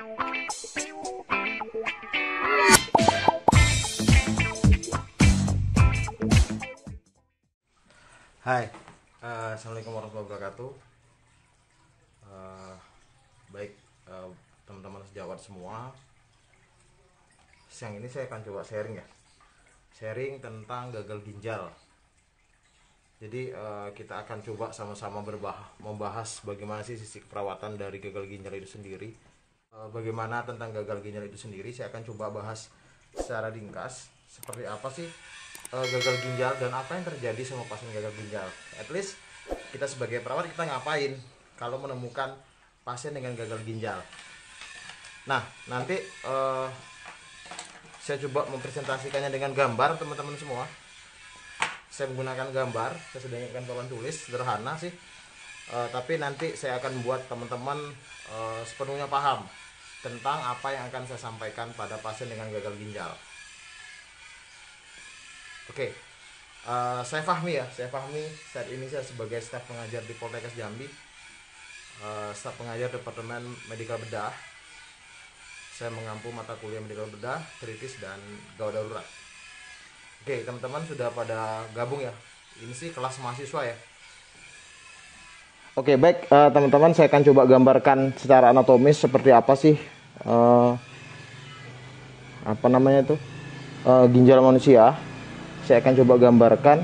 Hai, Assalamualaikum warahmatullahi wabarakatuh. Baik, teman-teman sejawat semua, siang ini saya akan coba sharing tentang gagal ginjal. Jadi kita akan coba sama-sama membahas bagaimana sih sisi perawatan dari gagal ginjal itu sendiri. Bagaimana tentang gagal ginjal itu sendiri, saya akan coba bahas secara ringkas seperti apa sih gagal ginjal dan apa yang terjadi sama pasien gagal ginjal. At least kita sebagai perawat, kita ngapain kalau menemukan pasien dengan gagal ginjal. Nah, nanti saya coba mempresentasikannya dengan gambar, teman-teman semua. Saya menggunakan gambar, saya sudah ingatkan papan tulis, sederhana sih, tapi nanti saya akan buat teman-teman sepenuhnya paham tentang apa yang akan saya sampaikan pada pasien dengan gagal ginjal. Oke, saya Fahmi saat ini saya sebagai staf pengajar di Poltekkes Jambi, staf pengajar Departemen Medikal Bedah. Saya mengampu mata kuliah medikal bedah, kritis, dan gawat darurat. Oke, teman-teman sudah pada gabung ya. Ini sih kelas mahasiswa ya. Oke, baik teman-teman, saya akan coba gambarkan secara anatomis seperti apa sih ginjal manusia. Saya akan coba gambarkan.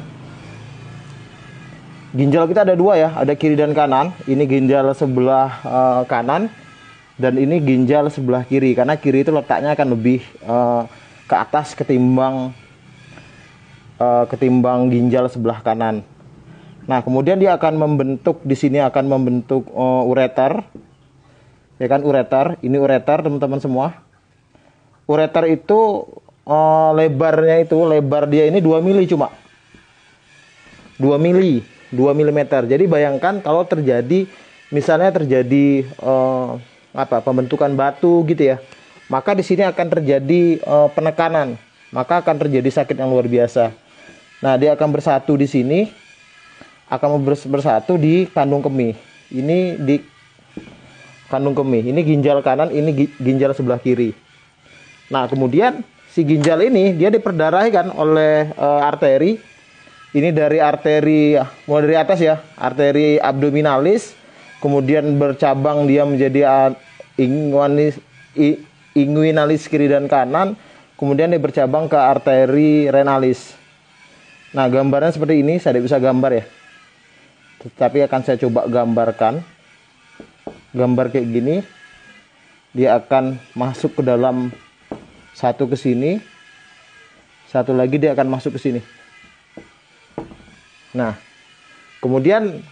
Ginjal kita ada dua ya, ada kiri dan kanan. Ini ginjal sebelah kanan dan ini ginjal sebelah kiri. Karena kiri itu letaknya akan lebih ke atas ketimbang ginjal sebelah kanan. Nah, kemudian dia akan membentuk di sini ureter. Ya kan, ureter. Ini ureter, teman-teman semua. Ureter itu lebar dia ini 2 mili cuma. 2 mm. Jadi bayangkan kalau misalnya terjadi pembentukan batu gitu ya. Maka di sini akan terjadi penekanan, maka akan terjadi sakit yang luar biasa. Nah, dia akan bersatu di sini, akan bersatu di kandung kemih. Ini di kandung kemih. Ini ginjal kanan, ini ginjal sebelah kiri. Nah, kemudian si ginjal ini dia diperdarahi kan oleh arteri. Ini dari arteri mulai dari atas ya, arteri abdominalis, kemudian bercabang dia menjadi inguinalis kiri dan kanan, kemudian dia bercabang ke arteri renalis. Nah, gambarnya seperti ini, saya tidak bisa gambar ya, tetapi akan saya coba gambarkan. Gambar kayak gini, dia akan masuk ke dalam, satu ke sini, satu lagi dia akan masuk ke sini. Nah, kemudian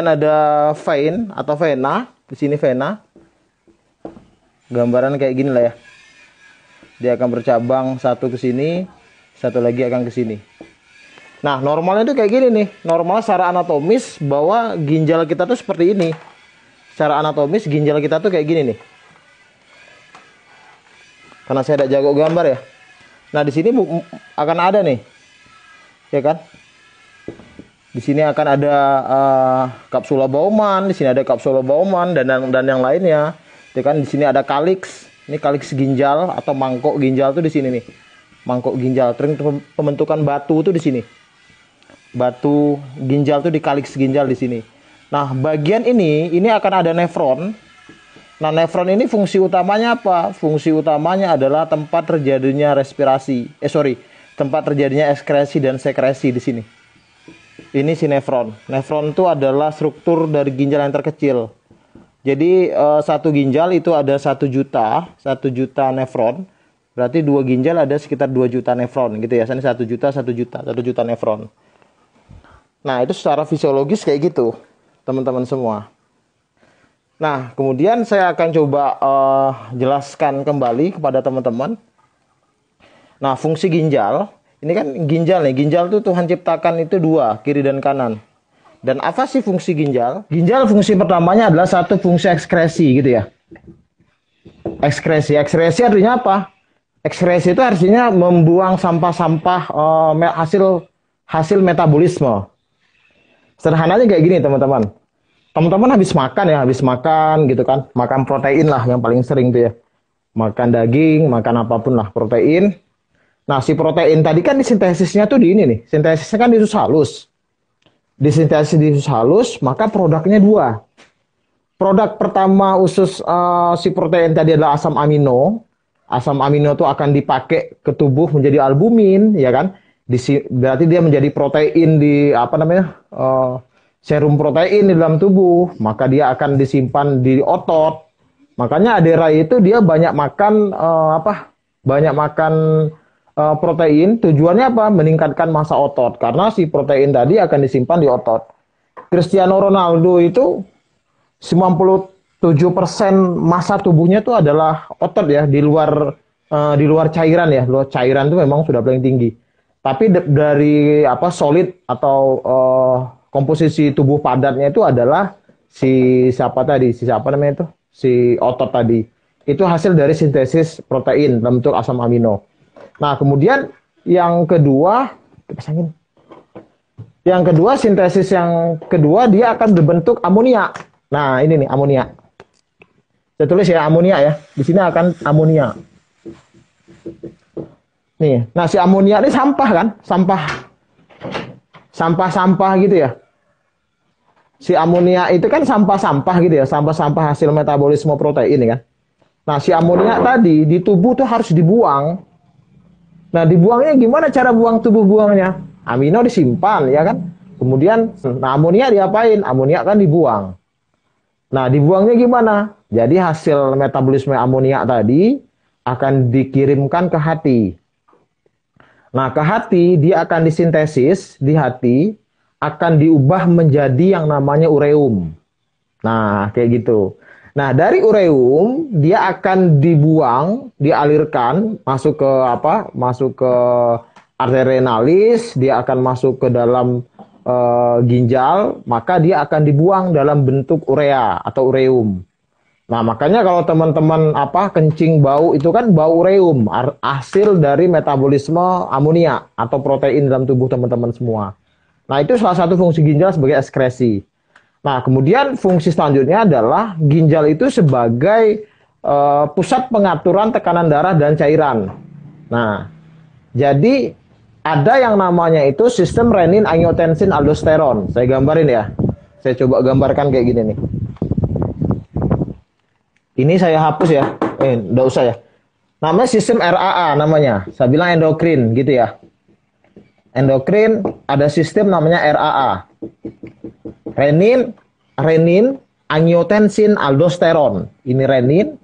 ada vein atau vena. Di sini vena. Gambaran kayak gini lah ya. Dia akan bercabang, satu ke sini, satu lagi akan ke sini. Nah, normalnya itu kayak gini nih. Normal secara anatomis bahwa ginjal kita tuh seperti ini. Secara anatomis ginjal kita tuh kayak gini nih. Karena saya tidak jago gambar ya. Nah, di sini akan ada nih. Ya kan? Di sini akan ada kapsula Bowman, di sini ada kapsula Bowman dan yang lainnya. Ya kan? Di sini ada kaliks. Ini kaliks ginjal atau mangkok ginjal tuh di sini nih. Mangkok ginjal, pembentukan batu tuh di sini. Batu ginjal tuh di kaliks ginjal di sini. Nah, bagian ini akan ada nefron. Nah, nefron ini fungsi utamanya apa? Fungsi utamanya adalah tempat terjadinya tempat terjadinya ekskresi dan sekresi di sini. Ini si nefron. Nefron itu adalah struktur dari ginjal yang terkecil. Jadi satu ginjal itu ada 1 juta nefron. Berarti 2 ginjal ada sekitar 2 juta nefron gitu ya. Ini 1 juta nefron. Nah, itu secara fisiologis kayak gitu, teman-teman semua. Nah, kemudian saya akan coba jelaskan kembali kepada teman-teman. Nah, fungsi ginjal, ini kan ginjal nih. Ginjal itu Tuhan ciptakan itu 2, kiri dan kanan. Dan apa sih fungsi ginjal? Ginjal fungsi pertamanya adalah satu fungsi ekskresi gitu ya. Ekskresi artinya apa? Ekskresi itu artinya membuang sampah-sampah hasil metabolisme. Sederhananya kayak gini teman-teman. teman-teman habis makan ya, habis makan gitu kan, makan protein lah yang paling sering tuh ya. Makan daging, makan apapun lah protein. Nah, si protein tadi kan disintesisnya tuh di ini nih. Sintesisnya kan di usus halus. Disintesis di usus halus, maka produknya dua. Produk pertama si protein tadi adalah asam amino. Asam amino itu akan dipakai ke tubuh menjadi albumin, ya kan? Berarti dia menjadi protein di apa namanya? Serum protein di dalam tubuh, maka dia akan disimpan di otot. Makanya Adera itu dia banyak makan Banyak makan protein. Tujuannya apa? Meningkatkan massa otot karena si protein tadi akan disimpan di otot. Cristiano Ronaldo itu 97% massa tubuhnya itu adalah otot ya, di luar cairan ya. Luar cairan itu memang sudah paling tinggi. Tapi dari solid atau komposisi tubuh padatnya itu adalah si siapa namanya itu? Si otot tadi. Itu hasil dari sintesis protein dalam bentuk asam amino. Nah, kemudian yang kedua, pasangin. Yang kedua, sintesis yang kedua dia akan berbentuk amonia. Nah, ini nih amonia. Saya tulis ya amonia ya. Di sini akan amonia. Nih, nah si amonia ini sampah kan? Sampah-sampah gitu ya. Si amonia itu kan sampah-sampah gitu ya, sampah-sampah hasil metabolisme protein kan. Nah, si amonia tadi di tubuh tuh harus dibuang. Nah, dibuangnya gimana cara buang tubuh buangnya? Amino disimpan ya kan. Kemudian amonia diapain? Amonia kan dibuang. Nah, dibuangnya gimana? Jadi hasil metabolisme amonia tadi akan dikirimkan ke hati. Nah, ke hati dia akan disintesis di hati, akan diubah menjadi yang namanya ureum. Nah, kayak gitu. Nah, dari ureum dia akan dibuang, dialirkan masuk ke Masuk ke arteri renalis, dia akan masuk ke dalam ginjal, maka dia akan dibuang dalam bentuk urea atau ureum. Nah, makanya kalau teman-teman kencing bau itu kan bau ureum, hasil dari metabolisme amonia atau protein dalam tubuh teman-teman semua. Nah, itu salah satu fungsi ginjal sebagai ekskresi. Nah, kemudian fungsi selanjutnya adalah ginjal itu sebagai pusat pengaturan tekanan darah dan cairan. Nah, jadi ada yang namanya itu sistem renin, angiotensin, aldosteron. Saya gambarin ya. Saya coba gambarkan kayak gini nih. Ini saya hapus ya. Enggak usah ya. Namanya sistem RAA namanya. Saya bilang endokrin gitu ya. Endokrin ada sistem namanya RAA. Renin, angiotensin, aldosteron. Ini renin.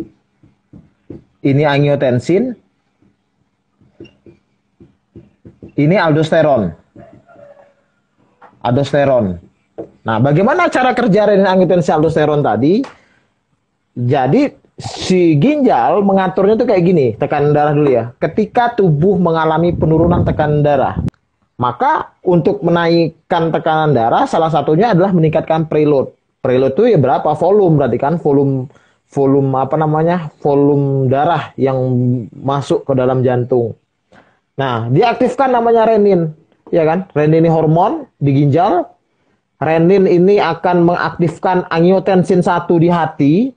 Ini angiotensin. Ini aldosteron. Nah, bagaimana cara kerja renin, angiotensin, aldosteron tadi? Jadi si ginjal mengaturnya tuh kayak gini, tekanan darah dulu ya. Ketika tubuh mengalami penurunan tekanan darah, maka untuk menaikkan tekanan darah salah satunya adalah meningkatkan preload. Preload itu ya berapa? Volume berarti kan, volume darah yang masuk ke dalam jantung. Nah, diaktifkan namanya renin, ya kan? Renin ini hormon di ginjal. Renin ini akan mengaktifkan angiotensin 1 di hati.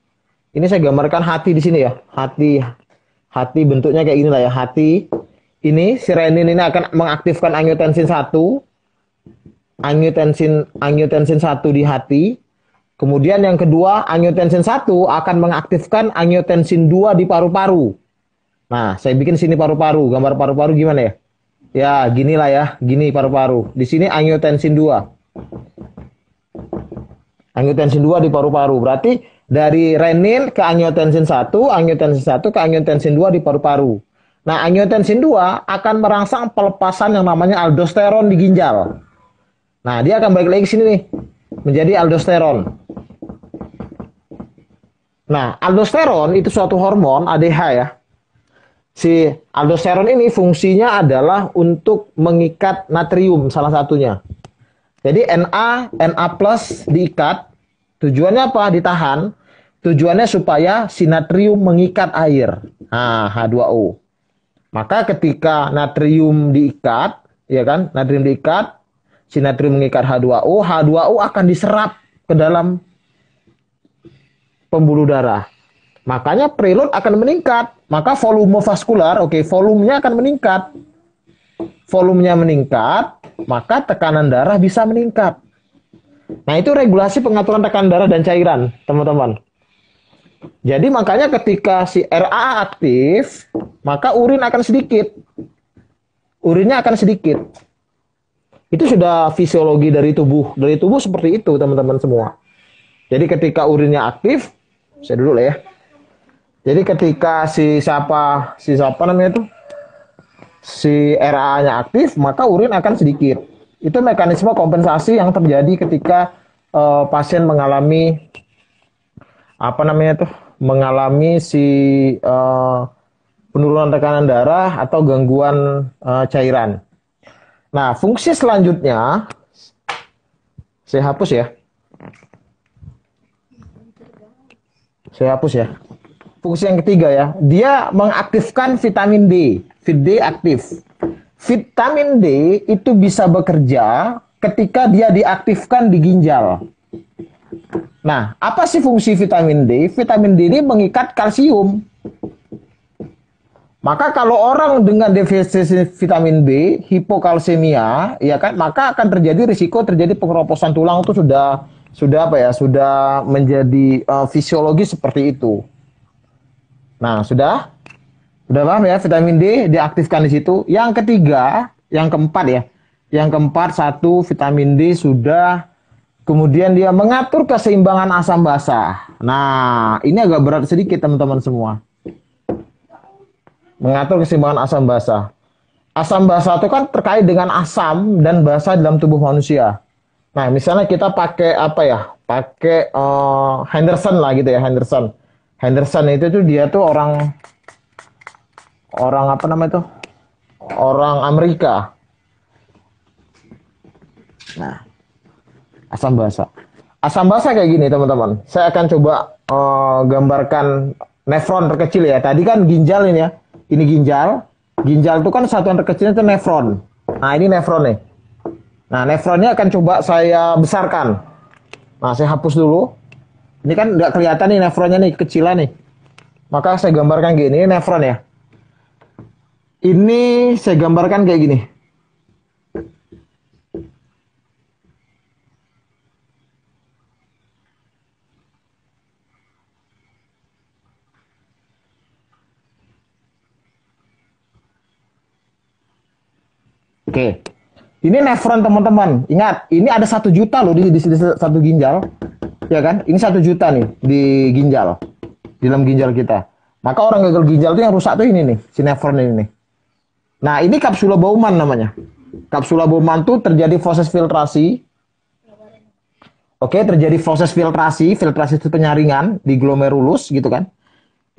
Ini saya gambarkan hati di sini ya. Hati bentuknya kayak gini lah ya. Hati. Ini si renin ini akan mengaktifkan angiotensin 1. Angiotensin 1 di hati. Kemudian yang kedua, angiotensin 1 akan mengaktifkan angiotensin 2 di paru-paru. Nah, saya bikin sini paru-paru. Gambar paru-paru gimana ya? Ya, gini lah ya. Gini paru-paru. Di sini angiotensin 2. Angiotensin 2 di paru-paru. Berarti dari renin ke angiotensin 1 ke angiotensin 2 di paru-paru. Nah, angiotensin 2 akan merangsang pelepasan yang namanya aldosteron di ginjal. Nah, dia akan balik lagi ke sini nih. Menjadi aldosteron. Nah, aldosteron itu suatu hormon ADH ya. Si aldosteron ini fungsinya adalah untuk mengikat natrium salah satunya. Jadi Na plus diikat. Tujuannya apa? Ditahan. Tujuannya supaya si natrium mengikat air. Nah, H2O. Maka ketika natrium diikat, ya kan? Natrium diikat, si natrium mengikat H2O, H2O akan diserap ke dalam pembuluh darah. Makanya preload akan meningkat. Maka volume vaskular, volumenya akan meningkat. Volumenya meningkat, maka tekanan darah bisa meningkat. Nah, itu regulasi pengaturan tekanan darah dan cairan, teman-teman. Jadi makanya ketika si RA aktif, maka urin akan sedikit. Urinnya akan sedikit. Itu sudah fisiologi dari tubuh. Dari tubuh seperti itu, teman-teman semua. Jadi ketika urinnya aktif, saya dulu lah ya. Jadi ketika si siapa namanya itu, si RA-nya aktif, maka urin akan sedikit. Itu mekanisme kompensasi yang terjadi ketika pasien mengalami mengalami si penurunan tekanan darah atau gangguan cairan. Nah, fungsi selanjutnya saya hapus ya. Fungsi yang ketiga ya, dia mengaktifkan vitamin D. Vit D aktif. Vitamin D itu bisa bekerja ketika dia diaktifkan di ginjal. Nah, apa sih fungsi vitamin D? Vitamin D ini mengikat kalsium. Maka kalau orang dengan defisiensi vitamin B, hipokalsemia, ya kan, maka akan terjadi risiko terjadi pengeroposan tulang itu sudah menjadi fisiologi seperti itu. Nah, sudah paham ya, vitamin D diaktifkan di situ. Yang ketiga, yang keempat ya. Yang keempat, satu, vitamin D sudah, kemudian dia mengatur keseimbangan asam basa. Nah, ini agak berat sedikit teman-teman semua. Mengatur keseimbangan asam basa. Asam basa itu kan terkait dengan asam dan basa dalam tubuh manusia. Nah, misalnya kita pakai Pakai Henderson lah gitu ya, Henderson. Henderson itu tuh dia tuh orang Orang Amerika. Nah, asam basa. Asam basa kayak gini, teman-teman. Saya akan coba gambarkan nefron terkecil ya. Tadi kan ginjal ini ya. Ini ginjal. Ginjal itu kan satuan terkecilnya itu nefron. Nah, ini nefron nih. Nah, nefronnya akan coba saya besarkan. Nah, saya hapus dulu. Ini kan nggak kelihatan nih nefronnya nih, kecilan nih. Maka saya gambarkan gini, ini nefron ya. Ini saya gambarkan kayak gini. Oke. Ini nefron teman-teman. Ingat, ini ada 1 juta loh di satu ginjal. Ya kan? Ini 1 juta nih di ginjal. Di dalam ginjal kita. Maka orang gagal ginjal itu yang rusak tuh ini nih, si nefron ini nih. Nah, ini kapsula Bowman namanya. Kapsula Bowman tuh terjadi proses filtrasi. Oke, terjadi proses filtrasi itu penyaringan di glomerulus gitu kan.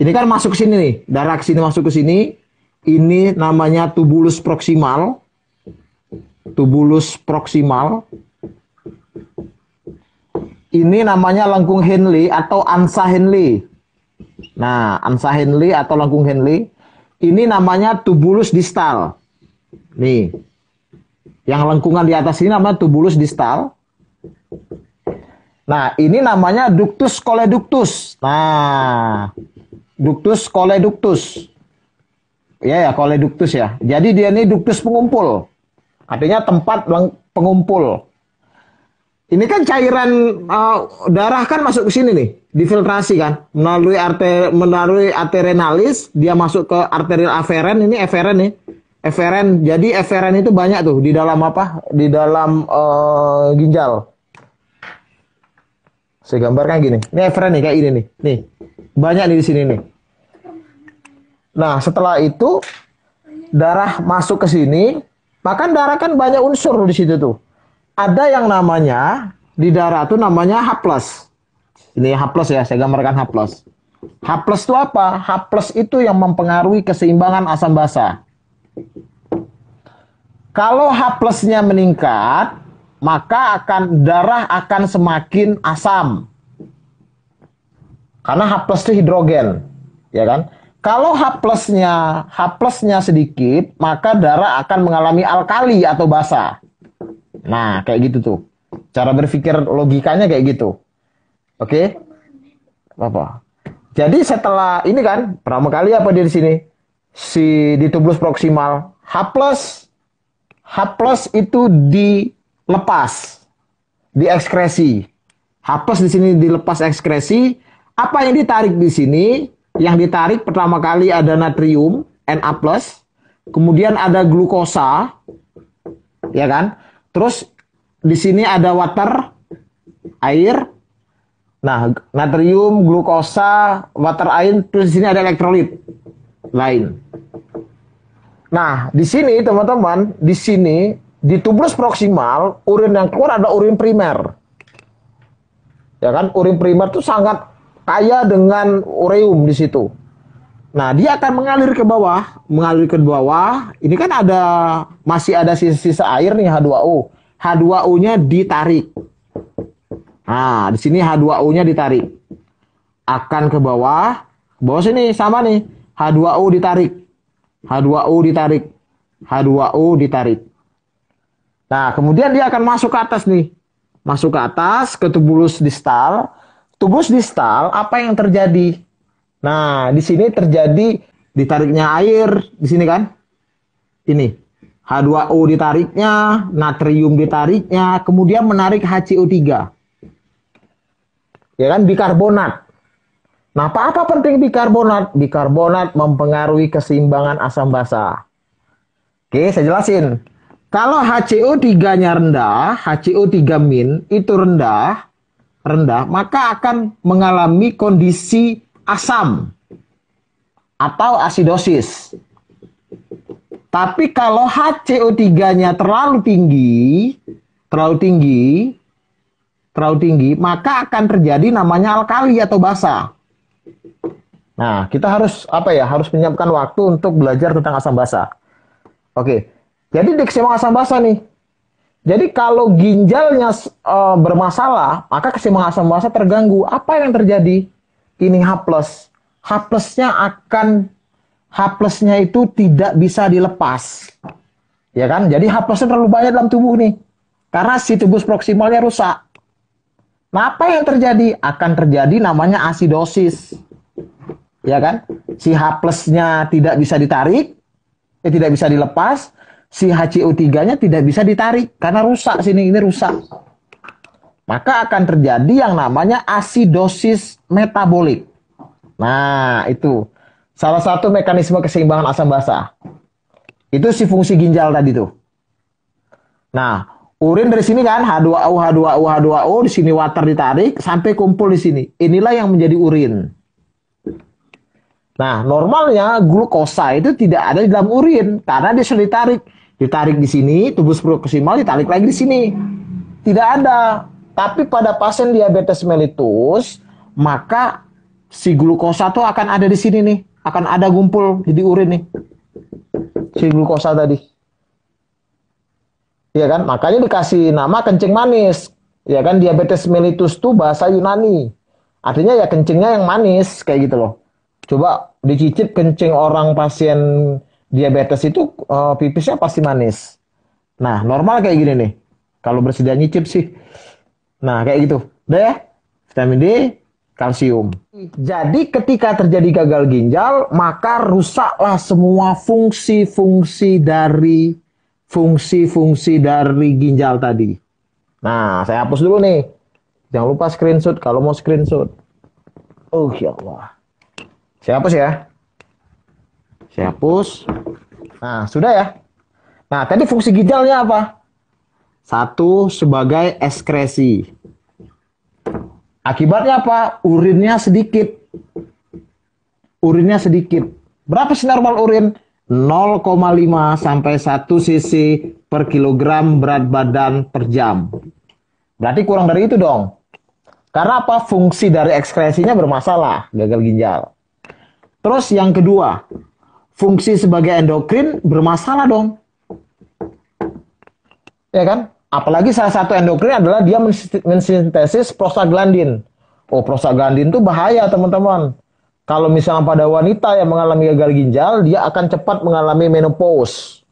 Ini kan masuk ke sini nih, darah ke sini masuk ke sini. Ini namanya tubulus proksimal. Tubulus proksimal. Ini namanya lengkung Henle atau ansa Henle. Nah, ansa Henle atau lengkung Henle. Ini namanya tubulus distal. Nih. Yang lengkungan di atas ini namanya tubulus distal. Nah, ini namanya ductus coleductus. Nah, ductus coleductus. Ya, coleductus ya. Jadi dia ini ductus pengumpul. Artinya tempat pengumpul. Ini kan cairan darah kan masuk ke sini nih, difiltrasi kan, melalui arterienalis, dia masuk ke arterial aferen, ini eferen nih. Eferen. Jadi eferen itu banyak tuh di dalam Di dalam ginjal. Saya gambarkan gini. Ini eferen nih kayak ini nih. Nih. Banyak nih di sini nih. Nah, setelah itu darah masuk ke sini, maka darah kan banyak unsur di situ tuh. Ada yang namanya di darah tuh namanya H+. Ini H+ ya, saya gambarkan H+. H+ itu apa? H+ itu yang mempengaruhi keseimbangan asam basa. Kalau H+-nya meningkat, maka darah akan semakin asam. Karena H+ itu hidrogen, ya kan? Kalau H+-nya sedikit, maka darah akan mengalami alkali atau basa. Nah, kayak gitu tuh. Cara berpikir logikanya kayak gitu. Oke? apa. Jadi setelah ini kan pertama kali apa dia di sini di tubulus proksimal H plus itu dilepas, diekskresi. H plus di sini dilepas ekskresi. Apa yang ditarik di sini? Yang ditarik pertama kali ada natrium Na plus, kemudian ada glukosa, ya kan? Terus di sini ada water, air. Nah, natrium, glukosa, water, air, terus di sini ada elektrolit lain. Nah, di sini teman-teman, di sini di tubulus proksimal, urin yang keluar ada urin primer. Ya kan? Urin primer itu sangat kaya dengan ureum di situ. Nah, dia akan mengalir ke bawah, Ini kan masih ada sisa-sisa air nih H2O. H2O-nya ditarik. Nah, di sini H2O-nya ditarik. Akan ke bawah. Bawah sini sama nih. H2O ditarik. H2O ditarik. H2O ditarik. Nah, kemudian dia akan masuk ke atas nih. Masuk ke atas ke tubulus distal. Tubulus distal, apa yang terjadi? Nah, di sini terjadi ditariknya air. Di sini kan? Ini. H2O ditariknya, natrium ditariknya, kemudian menarik HCO3. Ya kan, bikarbonat. Nah, apa penting bikarbonat? Bikarbonat mempengaruhi keseimbangan asam basa. Oke, saya jelasin. Kalau HCO3-nya rendah, HCO3- itu rendah, maka akan mengalami kondisi asam atau asidosis. Tapi kalau HCO3-nya terlalu tinggi, maka akan terjadi namanya alkali atau basa. Nah, kita harus harus menyiapkan waktu untuk belajar tentang asam basa. Oke. Jadi di keseimbangan asam basa nih. Jadi kalau ginjalnya bermasalah, maka keseimbangan asam basa terganggu. Apa yang terjadi? Ini H+. H+-nya itu tidak bisa dilepas. Ya kan? Jadi H+-nya terlalu banyak dalam tubuh nih. Karena si tubulus proksimalnya rusak. Nah, apa yang terjadi? Akan terjadi namanya asidosis. Ya kan? Si H+-nya tidak bisa ditarik, tidak bisa dilepas. Si HCO3-nya tidak bisa ditarik karena rusak sini, ini rusak. Maka akan terjadi yang namanya asidosis metabolik. Nah, itu salah satu mekanisme keseimbangan asam basa. Itu si fungsi ginjal tadi tuh. Nah, urin dari sini kan H2O, di sini water ditarik sampai kumpul di sini. Inilah yang menjadi urin. Nah, normalnya glukosa itu tidak ada di dalam urin karena dia sudah ditarik di sini, tubulus proksimal ditarik lagi di sini. Tidak ada. Tapi pada pasien diabetes mellitus, maka si glukosa tuh akan ada di sini nih, akan ada gumpul di urin nih. Si glukosa tadi. Ya kan? Makanya dikasih nama kencing manis. Ya kan, diabetes mellitus tuh bahasa Yunani. Artinya ya kencingnya yang manis kayak gitu loh. Coba dicicip kencing orang pasien diabetes itu pipisnya pasti manis. Nah, normal kayak gini nih. Kalau bersedia nyicip sih. Nah, kayak gitu. Udah ya? Vitamin D, kalsium. Jadi ketika terjadi gagal ginjal, maka rusaklah semua fungsi-fungsi dari ginjal tadi. Nah, saya hapus dulu nih. Jangan lupa screenshot kalau mau screenshot. Oh ya Allah. Saya hapus ya. Saya hapus. Nah, sudah ya. Nah, tadi fungsi ginjalnya apa? Satu, sebagai ekskresi. Akibatnya apa? Urinnya sedikit. Berapa sih normal urin? 0,5 sampai 1 cc per kilogram berat badan per jam. Berarti kurang dari itu dong. Karena apa? Fungsi dari ekskresinya bermasalah, gagal ginjal. Terus yang kedua, fungsi sebagai endokrin bermasalah dong. Ya kan? Apalagi salah satu endokrin adalah dia mensintesis prostaglandin. Oh, prostaglandin itu bahaya, teman-teman. Kalau misalnya pada wanita yang mengalami gagal ginjal, dia akan cepat mengalami menopause.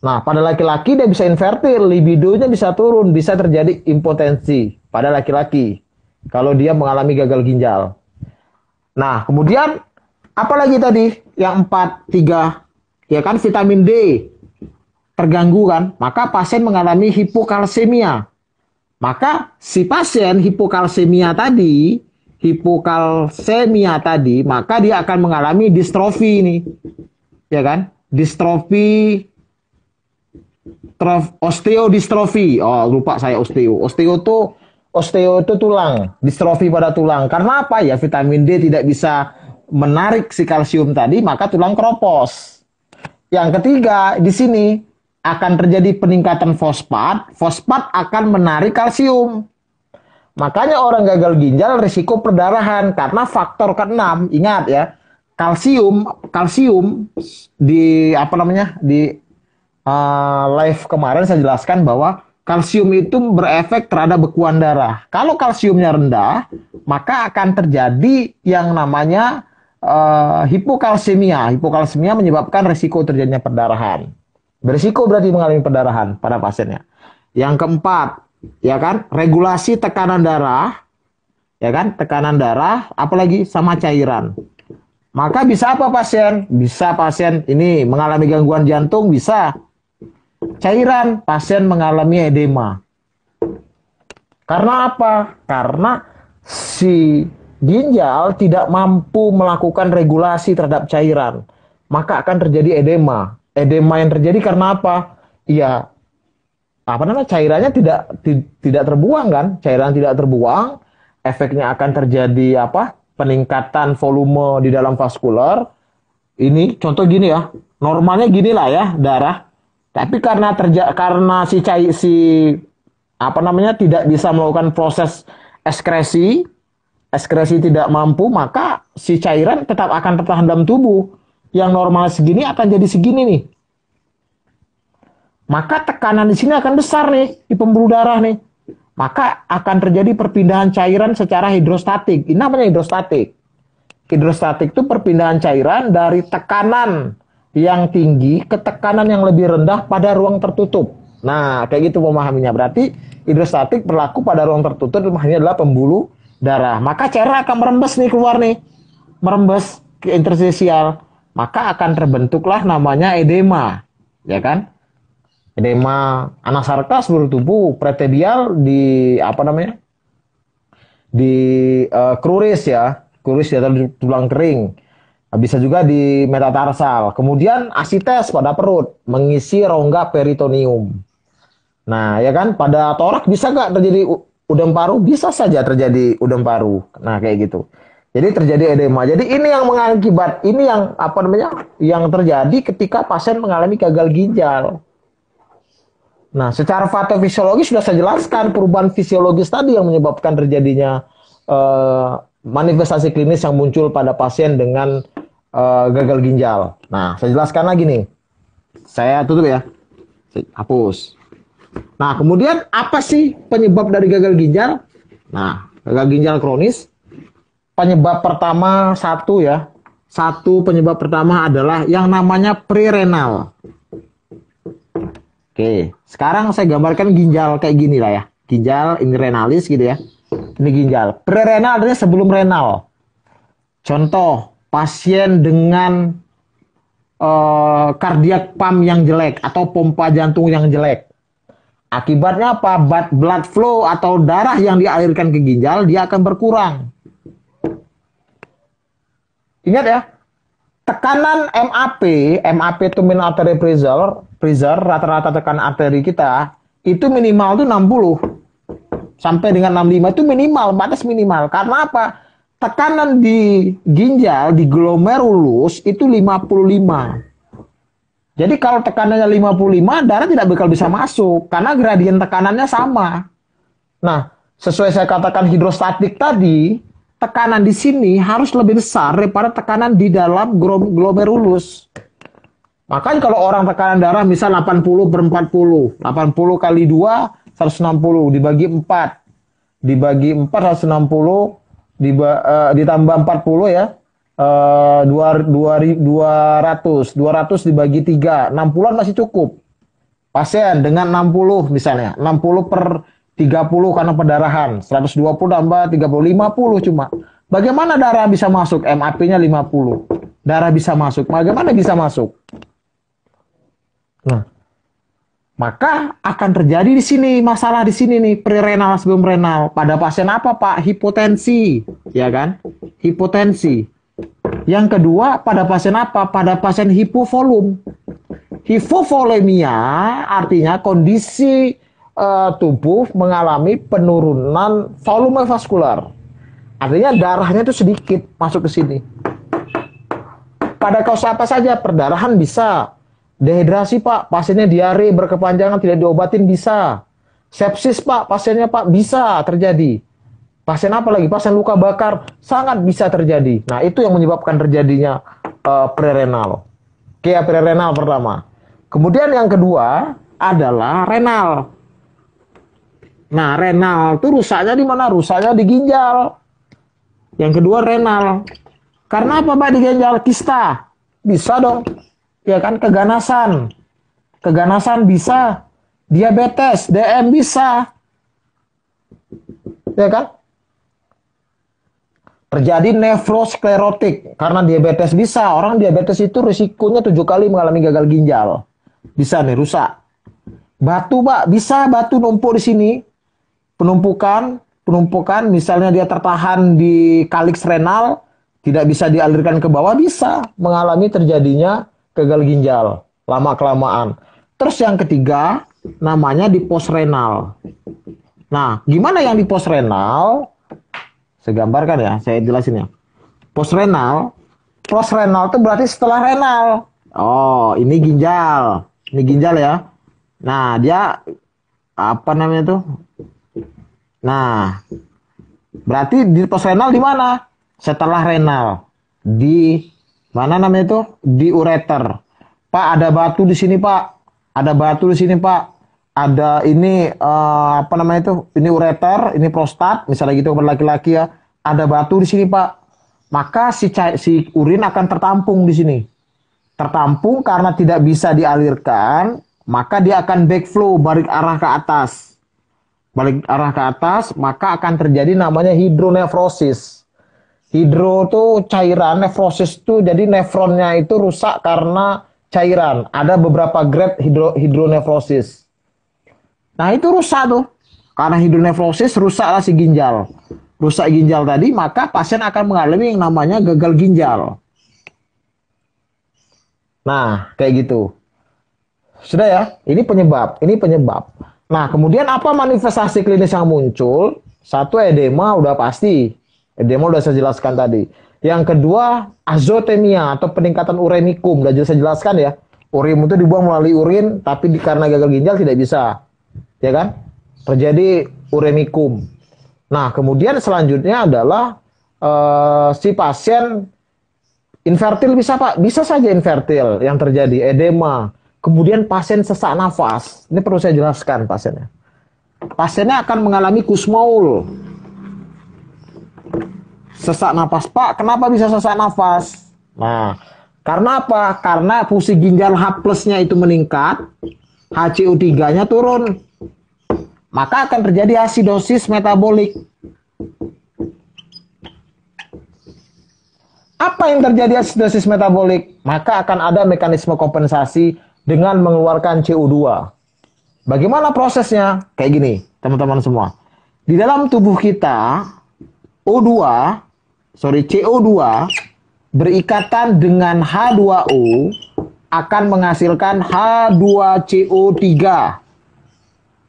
Nah, pada laki-laki dia bisa infertil, libidonya bisa turun, bisa terjadi impotensi pada laki-laki. kalau dia mengalami gagal ginjal. Nah, kemudian apalagi tadi yang 4, 3, ya kan, vitamin D terganggu kan, maka pasien mengalami hipokalsemia. Maka si pasien hipokalsemia tadi, maka dia akan mengalami distrofi ini, ya kan? Distrofi, osteodistrofi. Oh, lupa saya osteo. Osteo itu tulang, distrofi pada tulang. Karena apa ya? Vitamin D tidak bisa menarik si kalsium tadi, maka tulang keropos. Yang ketiga, di sini akan terjadi peningkatan fosfat. Fosfat akan menarik kalsium. Makanya orang gagal ginjal risiko perdarahan karena faktor keenam. Ingat ya, kalsium di live kemarin saya jelaskan bahwa kalsium itu berefek terhadap bekuan darah. Kalau kalsiumnya rendah, maka akan terjadi yang namanya hipokalsemia. Hipokalsemia menyebabkan risiko terjadinya perdarahan. Berisiko berarti mengalami perdarahan pada pasiennya. Yang keempat, ya kan, regulasi tekanan darah, ya kan, tekanan darah, apalagi sama cairan. Maka bisa apa pasien? Bisa pasien ini mengalami gangguan jantung, bisa cairan, pasien mengalami edema. Karena apa? Karena si ginjal tidak mampu melakukan regulasi terhadap cairan, maka akan terjadi edema. Edema yang terjadi karena apa? Ya, cairannya tidak terbuang kan? Cairan tidak terbuang, efeknya akan terjadi apa? Peningkatan volume di dalam vaskular. Ini contoh gini ya, normalnya gini lah ya darah. Tapi karena tidak bisa melakukan proses ekskresi tidak mampu, maka si cairan tetap akan tertahan dalam tubuh. Yang normal segini akan jadi segini nih. Maka tekanan di sini akan besar nih di pembuluh darah nih. Maka akan terjadi perpindahan cairan secara hidrostatik. Ini namanya hidrostatik. Hidrostatik itu perpindahan cairan dari tekanan yang tinggi ke tekanan yang lebih rendah pada ruang tertutup. Nah, kayak gitu memahaminya. Berarti hidrostatik berlaku pada ruang tertutup, ini adalah pembuluh darah. Maka cairan akan merembes nih keluar nih. Merembes ke interstisial. Maka akan terbentuklah namanya edema, ya kan? Edema anasarka seluruh tubuh, pretebial di kruris ya, kruris atau di tulang kering. Bisa juga di metatarsal. Kemudian asites pada perut, mengisi rongga peritoneum. Nah, ya kan? Pada torak bisa nggak terjadi udem paru? Bisa saja terjadi udem paru. Nah, kayak gitu. Jadi terjadi edema. Jadi ini yang yang terjadi ketika pasien mengalami gagal ginjal. Nah, secara patofisiologis sudah saya jelaskan perubahan fisiologis tadi yang menyebabkan terjadinya manifestasi klinis yang muncul pada pasien dengan gagal ginjal. Nah, saya jelaskan lagi nih. Saya tutup ya. Saya hapus. Nah, kemudian apa sih penyebab dari gagal ginjal? Nah, gagal ginjal kronis. Penyebab pertama satu penyebab pertama adalah yang namanya prerenal. Oke, sekarang saya gambarkan ginjal kayak gini lah ya. Ginjal ini renalis gitu ya. Ini ginjal. Prerenal artinya sebelum renal. Contoh, pasien dengan cardiac pump yang jelek atau pompa jantung yang jelek. Akibatnya apa? Blood flow atau darah yang dialirkan ke ginjal dia akan berkurang. Ingat ya, tekanan MAP itu minimum artery pressure, rata-rata tekanan arteri kita itu minimal itu 60 sampai dengan 65 itu minimal, batas minimal. Karena apa? Tekanan di ginjal, di glomerulus itu 55. Jadi kalau tekanannya 55, darah tidak bakal bisa masuk karena gradien tekanannya sama. Nah, sesuai saya katakan hidrostatik tadi, tekanan di sini harus lebih besar daripada tekanan di dalam glomerulus. Makanya kalau orang tekanan darah misal 80/40, 80 kali 2, 160, dibagi 4. Dibagi 4, 160, ditambah 40 ya, 200 dibagi 3, 60-an masih cukup. Pasien dengan 60 misalnya, 60/3 30 karena pendarahan, 120 tambah 30, 50 cuma. Bagaimana darah bisa masuk? MAP-nya 50. Darah bisa masuk. Bagaimana bisa masuk? Nah, maka akan terjadi di sini masalah di sini nih, prerenal sebelum renal. Pada pasien apa, Pak? Hipotensi, ya kan? Hipotensi. Yang kedua, pada pasien apa? Pada pasien hipovolum. Hipovolemia artinya kondisi tubuh mengalami penurunan volume vaskular. Artinya darahnya itu sedikit masuk ke sini. Pada kasus apa saja? Perdarahan bisa. Dehidrasi, Pak. Pasiennya diare berkepanjangan tidak diobatin bisa. Sepsis, Pak. Pasiennya, Pak, bisa terjadi. Pasien apa lagi? Pasien luka bakar sangat bisa terjadi. Nah, itu yang menyebabkan terjadinya prerenal. Oke, prerenal pertama. Kemudian yang kedua adalah renal. Nah, renal itu rusaknya di mana? Rusaknya di ginjal. Yang kedua renal. Karena apa, Pak, di ginjal? Kista. Bisa dong. Ya kan, keganasan. Keganasan bisa. Diabetes, DM bisa. Ya kan? Terjadi nefrosklerotik. Karena diabetes bisa. Orang diabetes itu risikonya 7 kali mengalami gagal ginjal. Bisa nih, rusak. Batu, Pak. Bisa batu numpuk di sini. Penumpukan, misalnya dia tertahan di kaliks renal, tidak bisa dialirkan ke bawah, bisa mengalami terjadinya gagal ginjal lama-kelamaan. Terus yang ketiga, namanya di postrenal. Nah, gimana yang di postrenal? Saya gambarkan ya, saya jelasin ya. Postrenal itu berarti setelah renal. Oh, ini ginjal ya. Nah, dia apa namanya tuh? Nah, berarti di postrenal di mana? Setelah renal. Di mana namanya itu? Di ureter. Pak, ada batu di sini, Pak. Ada batu di sini, Pak. Ada ini apa namanya itu? Ini ureter, ini prostat, misalnya gitu pada laki-laki ya. Ada batu di sini, Pak. Maka si urin akan tertampung di sini. Tertampung karena tidak bisa dialirkan, maka dia akan backflow, balik arah ke atas. Balik arah ke atas, maka akan terjadi namanya hidronefrosis. Hidro itu cairan, nefrosis itu jadi nefronnya itu rusak karena cairan. Ada beberapa grade hidronefrosis. Nah, itu rusak tuh. Karena hidronefrosis rusaklah si ginjal. Rusak ginjal tadi, maka pasien akan mengalami yang namanya gagal ginjal. Nah, kayak gitu. Sudah ya, ini penyebab. Nah, kemudian apa manifestasi klinis yang muncul? Satu, edema udah pasti. Edema udah saya jelaskan tadi. Yang kedua, azotemia atau peningkatan uremikum. Udah saya jelaskan ya. Urin itu dibuang melalui urin, tapi karena gagal ginjal tidak bisa. Ya kan? Terjadi uremikum. Nah, kemudian selanjutnya adalah si pasien infertil bisa, Pak. Bisa saja infertil yang terjadi, edema. Kemudian pasien sesak nafas. Ini perlu saya jelaskan pasiennya. Pasiennya akan mengalami kusmaul. Sesak nafas. Pak, kenapa bisa sesak nafas? Nah, karena apa? Karena fungsi ginjal H+-nya itu meningkat, HCO3-nya turun. Maka akan terjadi asidosis metabolik. Apa yang terjadi asidosis metabolik? Maka akan ada mekanisme kompensasi dengan mengeluarkan CO2. Bagaimana prosesnya? Kayak gini, teman-teman semua. Di dalam tubuh kita, CO2 berikatan dengan H2O akan menghasilkan H2CO3.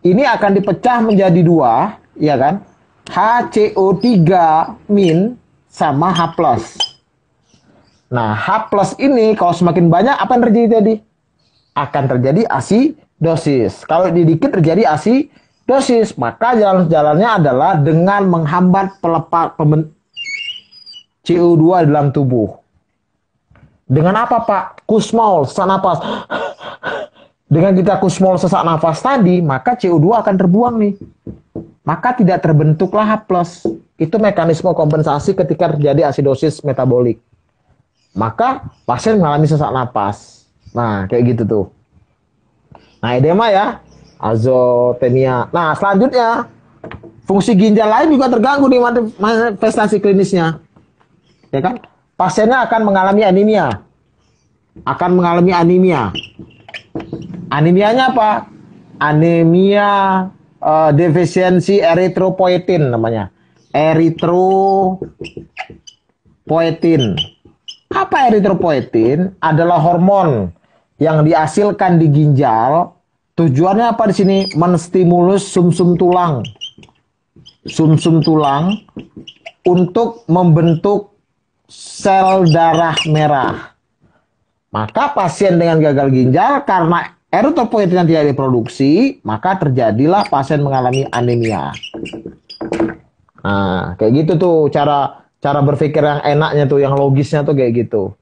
Ini akan dipecah menjadi 2, ya kan? HCO3- sama H+. Nah, H+ ini kalau semakin banyak, apa yang terjadi tadi? Akan terjadi asidosis. Kalau dikit terjadi asidosis, maka jalan-jalannya adalah dengan menghambat CO2 dalam tubuh. Dengan apa, Pak? Kusmol, sesak nafas. Dengan kita kusmol sesak nafas tadi, maka CO2 akan terbuang nih. Maka tidak terbentuklah H+. Itu mekanisme kompensasi ketika terjadi asidosis metabolik. Maka pasien mengalami sesak nafas. Nah, kayak gitu tuh. Nah, edema ya, azotemia. Nah, selanjutnya Fungsi ginjal lain juga terganggu di manifestasi klinisnya. Ya kan? Pasiennya akan mengalami anemia. Anemianya apa? Anemia defisiensi eritropoietin namanya. Eritropoietin. Apa eritropoietin? Adalah hormon yang dihasilkan di ginjal. Tujuannya apa di sini? Menstimulus sumsum tulang. Sumsum tulang untuk membentuk sel darah merah. Maka pasien dengan gagal ginjal karena eritropoietin yang tidak diproduksi, maka terjadilah pasien mengalami anemia. Nah, kayak gitu tuh cara berpikir yang enaknya tuh, yang logisnya tuh kayak gitu.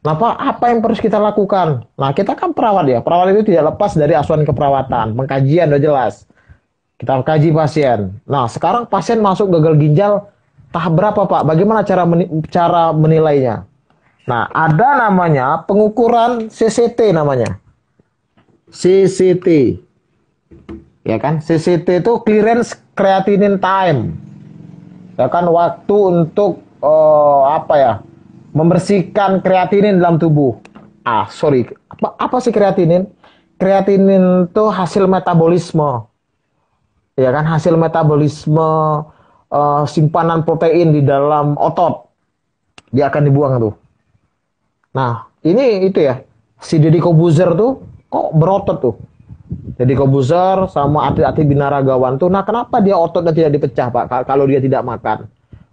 Apa yang harus kita lakukan? Nah, kita kan perawat ya. Perawat itu tidak lepas dari asuhan keperawatan. Pengkajian udah jelas. Kita kaji pasien. Nah, sekarang pasien masuk gagal ginjal tahap berapa, Pak? Bagaimana cara menilainya? Nah, ada namanya pengukuran CCT namanya. CCT. Ya kan? CCT itu clearance creatinine time. Ya kan, waktu untuk membersihkan kreatinin dalam tubuh. Apa sih kreatinin? Kreatinin itu hasil metabolisme. Ya kan, hasil metabolisme simpanan protein di dalam otot. Dia akan dibuang tuh. Nah, ini itu ya. Si Deddy Corbuzier tuh kok berotot tuh. Deddy Corbuzier sama atlet-atlet binaragawan tuh. Nah, kenapa dia ototnya tidak dipecah, Pak? Kalau dia tidak makan.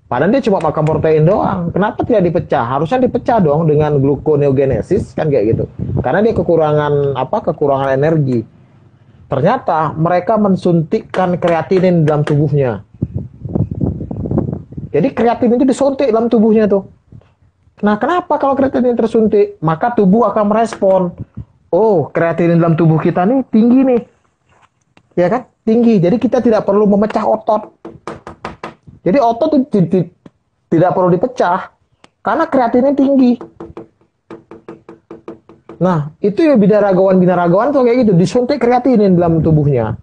Padahal dia cuma makan protein doang. Kenapa tidak dipecah? Harusnya dipecah dong dengan gluconeogenesis, kan kayak gitu. Karena dia kekurangan energi. Ternyata mereka mensuntikkan kreatinin dalam tubuhnya. Jadi kreatinin itu disuntik dalam tubuhnya tuh. Nah, kenapa kalau kreatinin tersuntik? Maka tubuh akan merespon. Oh, kreatinin dalam tubuh kita nih tinggi nih. Ya kan? Tinggi. Jadi kita tidak perlu memecah otot. Jadi otot tidak perlu dipecah karena kreatinin tinggi. Nah, itu ya binaragawan tuh kayak gitu, disuntik kreatinin dalam tubuhnya.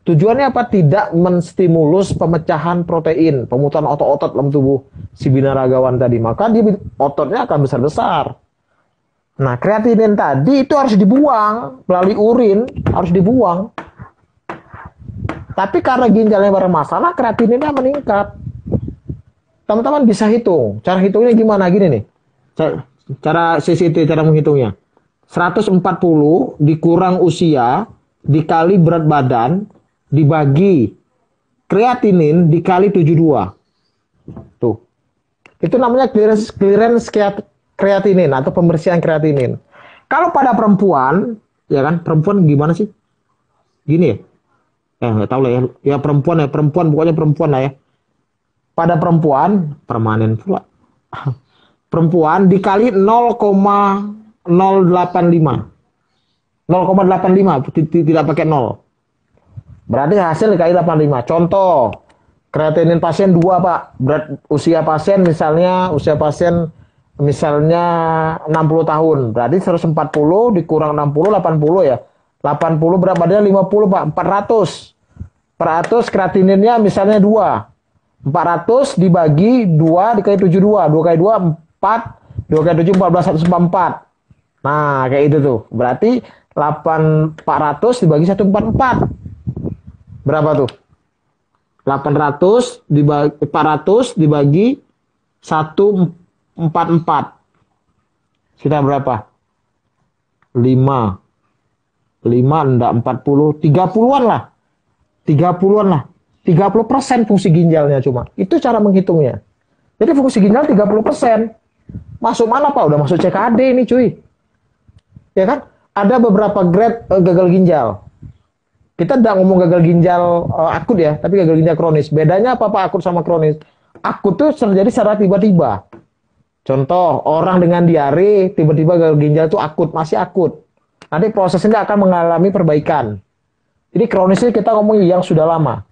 Tujuannya apa? Tidak menstimulus pemecahan protein, pemutusan otot-otot dalam tubuh si binaragawan tadi. Maka ototnya akan besar-besar. Nah, kreatinin tadi itu harus dibuang melalui urin, harus dibuang. Tapi karena ginjalnya bermasalah, kreatininnya meningkat. Teman-teman bisa hitung. Cara hitungnya gimana? Gini nih. Cara CCT, cara menghitungnya. 140 dikurang usia dikali berat badan dibagi kreatinin dikali 72. Tuh. Itu namanya clearance kreatinin atau pembersihan kreatinin. Kalau pada perempuan, ya kan, perempuan gimana sih? Gini ya. Nggak tahu lah ya. Ya perempuan pokoknya perempuan lah ya. Pada perempuan, permanen pula. Perempuan dikali 0,085. 0,85 tidak pakai 0. Berarti hasil dikali 85. Contoh, kreatinin pasien 2, Pak. Usia pasien misalnya 60 tahun. Berarti 140 dikurang 60 80 ya. 80 berapa dia? 50, Pak. 400. 400 kreatininnya misalnya 2. 400 dibagi 2 dikali 72. 2 kali 2 4. 2 kali 7 14 144. Nah, kayak itu tuh. Berarti 400 dibagi 144. Berapa tuh? 400 dibagi 144. Sudah berapa? 5 enggak 40, 30-an lah. 30-an lah. 30% fungsi ginjalnya cuma. Itu cara menghitungnya. Jadi fungsi ginjal 30%. Masuk mana, Pak? Udah masuk CKD ini, cuy. Ya kan? Ada beberapa grade gagal ginjal. Kita tidak ngomong gagal ginjal akut ya, tapi gagal ginjal kronis. Bedanya apa, Pak, akut sama kronis? Akut tuh terjadi secara tiba-tiba. Contoh, orang dengan diare tiba-tiba gagal ginjal itu akut, masih akut. Nanti prosesnya akan mengalami perbaikan. Jadi kronisnya kita ngomong yang sudah lama.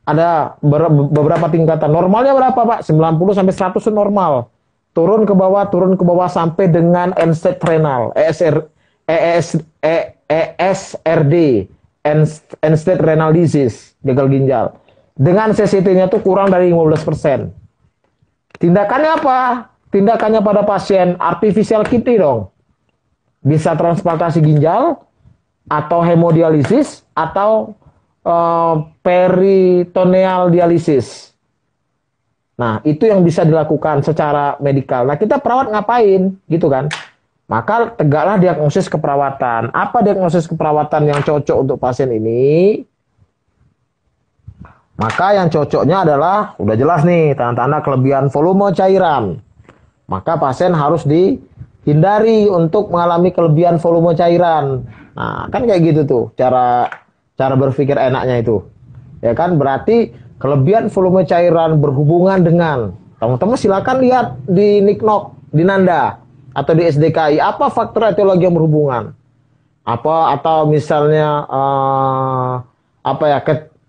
Ada beberapa tingkatan. Normalnya berapa, Pak? 90 sampai 100 itu normal. Turun ke bawah sampai dengan end-stage renal, ESRD. end-stage renal disease, gagal ginjal. Dengan CCT-nya tuh kurang dari 15%. Tindakannya apa? Tindakannya pada pasien artificial kidney dong. Bisa transplantasi ginjal, atau hemodialisis, atau peritoneal dialisis. Nah, itu yang bisa dilakukan secara medikal. Nah, kita perawat ngapain? Gitu kan. Maka tegaklah diagnosis keperawatan. Apa diagnosis keperawatan yang cocok untuk pasien ini? Maka yang cocoknya adalah, udah jelas nih, tanda-tanda kelebihan volume cairan. Maka pasien harus dihindari untuk mengalami kelebihan volume cairan. Nah, kan kayak gitu tuh, cara berpikir enaknya itu. Ya kan, berarti kelebihan volume cairan berhubungan dengan, teman-teman silakan lihat di Niknok, di Nanda, atau di SDKI, apa faktor etiologi yang berhubungan. Atau misalnya,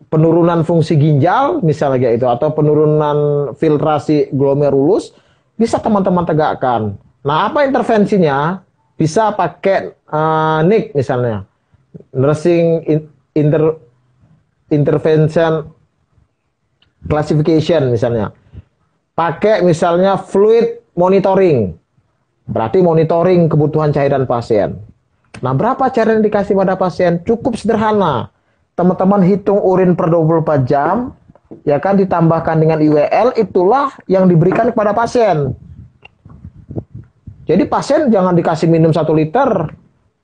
penurunan fungsi ginjal, misalnya kayak itu, atau penurunan filtrasi glomerulus, bisa teman-teman tegakkan. Nah, apa intervensinya? Bisa pakai NIC misalnya, Nursing Intervention Classification misalnya. Pakai misalnya fluid monitoring, berarti monitoring kebutuhan cairan pasien. Nah, berapa cairan yang dikasih pada pasien? Cukup sederhana. Teman-teman hitung urin per 24 jam, ya kan, ditambahkan dengan IWL, itulah yang diberikan kepada pasien. Jadi pasien jangan dikasih minum 1 liter,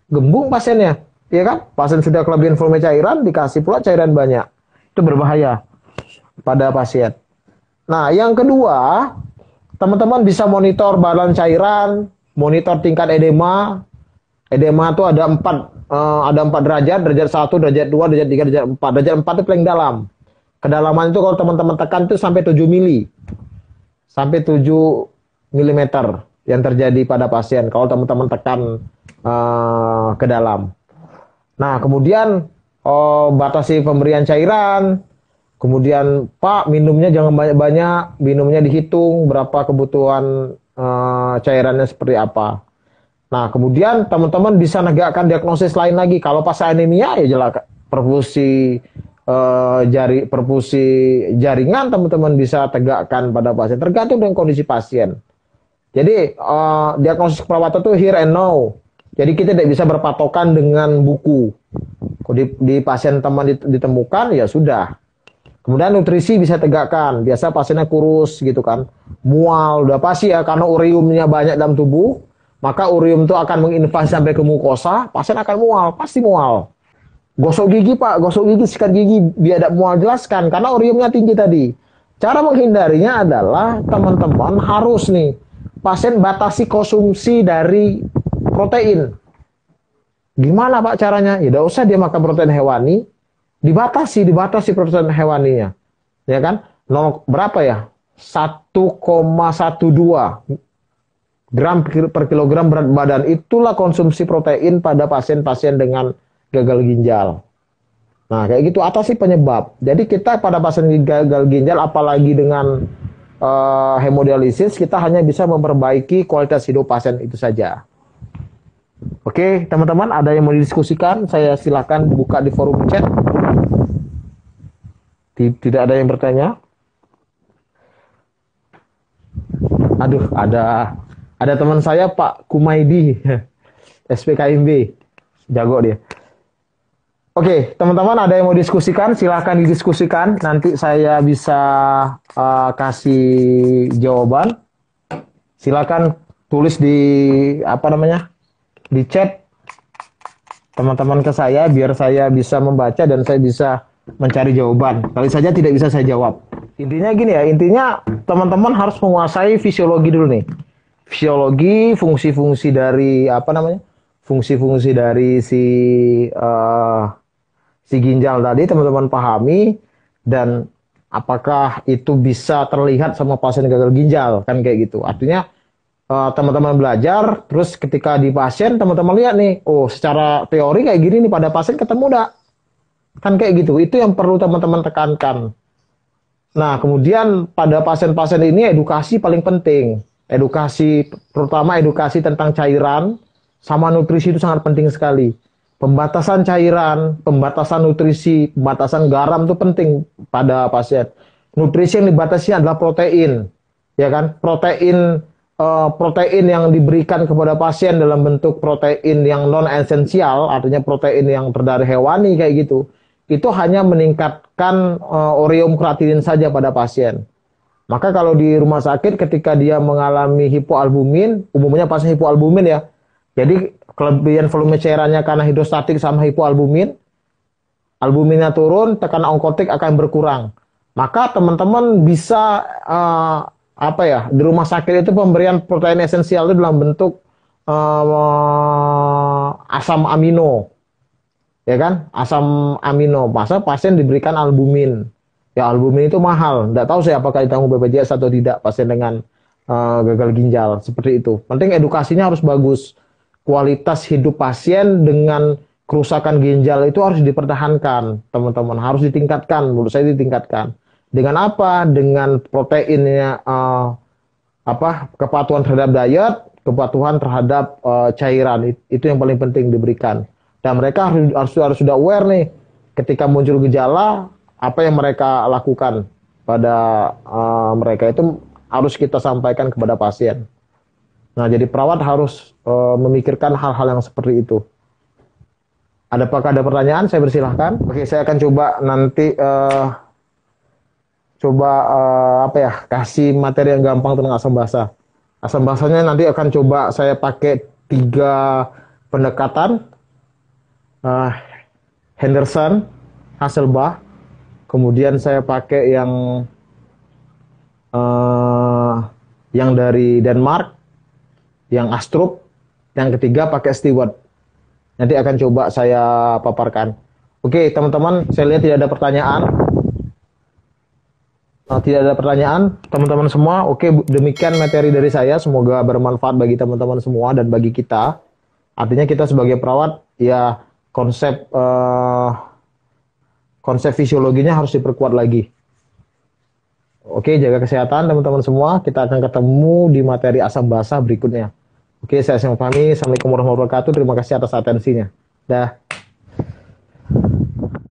gembung pasiennya, ya kan? Pasien sudah kelebihan volume cairan, dikasih pula cairan banyak. Itu berbahaya pada pasien. Nah, yang kedua, teman-teman bisa monitor badan cairan, monitor tingkat edema. Edema itu ada 4 derajat, derajat 1, derajat 2, derajat 3, derajat 4. Derajat 4 itu paling dalam. Kedalaman itu kalau teman-teman tekan itu sampai 7 mili. Sampai 7 milimeter yang terjadi pada pasien kalau teman-teman tekan ke dalam. Nah, kemudian batasi pemberian cairan. Kemudian, Pak, minumnya jangan banyak-banyak, minumnya dihitung berapa kebutuhan cairannya seperti apa. Nah, kemudian teman-teman bisa negakkan diagnosis lain lagi. Kalau pas anemia, ya jelas perfusi jaringan teman-teman bisa tegakkan pada pasien, tergantung dengan kondisi pasien. Jadi diagnosis keperawatan itu here and now. Jadi kita tidak bisa berpatokan dengan buku. Kalau di pasien teman ditemukan, ya sudah. Kemudian nutrisi bisa tegakkan. Biasa pasiennya kurus gitu kan, mual, udah pasti ya, karena uriumnya banyak dalam tubuh. Maka urium itu akan menginvasi sampai ke mukosa, pasien akan mual, pasti mual. Gosok gigi, Pak, gosok gigi, sikat gigi, biar tidak mual, jelaskan, karena uriumnya tinggi tadi. Cara menghindarinya adalah teman-teman harus nih, pasien batasi konsumsi dari protein. Gimana Pak caranya? Ya tidak usah dia makan protein hewani, dibatasi protein hewaninya. Ya kan? Berapa ya? 1,12 gram per kilogram berat badan, itulah konsumsi protein pada pasien-pasien dengan gagal ginjal. Nah, kayak gitu, atasi penyebab. Jadi kita pada pasien gagal ginjal, apalagi dengan hemodialisis, kita hanya bisa memperbaiki kualitas hidup pasien itu saja. Oke, teman-teman, ada yang mau didiskusikan? Saya silakan buka di forum chat. Tidak ada yang bertanya? Aduh, ada teman saya Pak Kumaidi, SPKMB, jago dia. Oke, teman-teman, ada yang mau diskusikan, silahkan didiskusikan. Nanti saya bisa kasih jawaban. Silakan tulis di di chat teman-teman ke saya, biar saya bisa membaca dan saya bisa mencari jawaban. Kali saja tidak bisa saya jawab. Intinya gini ya, intinya teman-teman harus menguasai fisiologi dulu nih. Fisiologi, fungsi-fungsi dari fungsi-fungsi dari si ginjal tadi teman-teman pahami, dan apakah itu bisa terlihat sama pasien gagal ginjal, kan kayak gitu. Artinya teman-teman belajar, terus ketika di pasien teman-teman lihat nih, oh secara teori kayak gini nih, pada pasien ketemu dah, kan kayak gitu. Itu yang perlu teman-teman tekankan. Nah, kemudian pada pasien-pasien ini edukasi paling penting. Edukasi, terutama edukasi tentang cairan sama nutrisi itu sangat penting sekali. pembatasan cairan, pembatasan nutrisi, pembatasan garam itu penting pada pasien. Nutrisi yang dibatasi adalah protein, ya kan? Protein yang diberikan kepada pasien dalam bentuk protein yang non esensial, artinya protein yang berdari hewani kayak gitu, itu hanya meningkatkan ureum kreatinin saja pada pasien. Maka kalau di rumah sakit ketika dia mengalami hipoalbumin, umumnya pasien hipoalbumin ya, jadi kelebihan volume cairannya karena hidrostatik sama hipoalbumin, albuminnya turun, tekanan onkotik akan berkurang. Maka teman-teman bisa di rumah sakit itu pemberian protein esensial itu dalam bentuk asam amino, ya kan? Asam amino. Masa pasien diberikan albumin. Ya albumin itu mahal. Nggak tahu saya apakah ditanggung BPJS atau tidak pasien dengan gagal ginjal seperti itu. Penting edukasinya harus bagus. Kualitas hidup pasien dengan kerusakan ginjal itu harus dipertahankan, teman-teman. Harus ditingkatkan. Menurut saya ditingkatkan. Dengan apa? Dengan proteinnya, kepatuhan terhadap diet, kepatuhan terhadap cairan. Itu yang paling penting diberikan. Dan mereka harus sudah aware nih, ketika muncul gejala, apa yang mereka lakukan pada mereka itu harus kita sampaikan kepada pasien. Nah, jadi perawat harus memikirkan hal-hal yang seperti itu. Apakah ada pertanyaan? Saya persilahkan. Oke, saya akan coba nanti kasih materi yang gampang tentang asam basa. Asam basanya nanti akan coba saya pakai 3 pendekatan. Henderson, Hasselbalch, kemudian saya pakai yang dari Denmark, yang Astrup, yang ketiga pakai Stewart. Nanti akan coba saya paparkan. Oke, teman-teman, saya lihat tidak ada pertanyaan. Tidak ada pertanyaan, teman-teman semua. Oke, demikian materi dari saya. Semoga bermanfaat bagi teman-teman semua dan bagi kita. Artinya kita sebagai perawat, ya konsep fisiologinya harus diperkuat lagi. Oke, jaga kesehatan teman-teman semua. Kita akan ketemu di materi asam basa berikutnya. Oke, saya Sam Fahmi. Assalamualaikum warahmatullahi wabarakatuh. Terima kasih atas atensinya. Dah.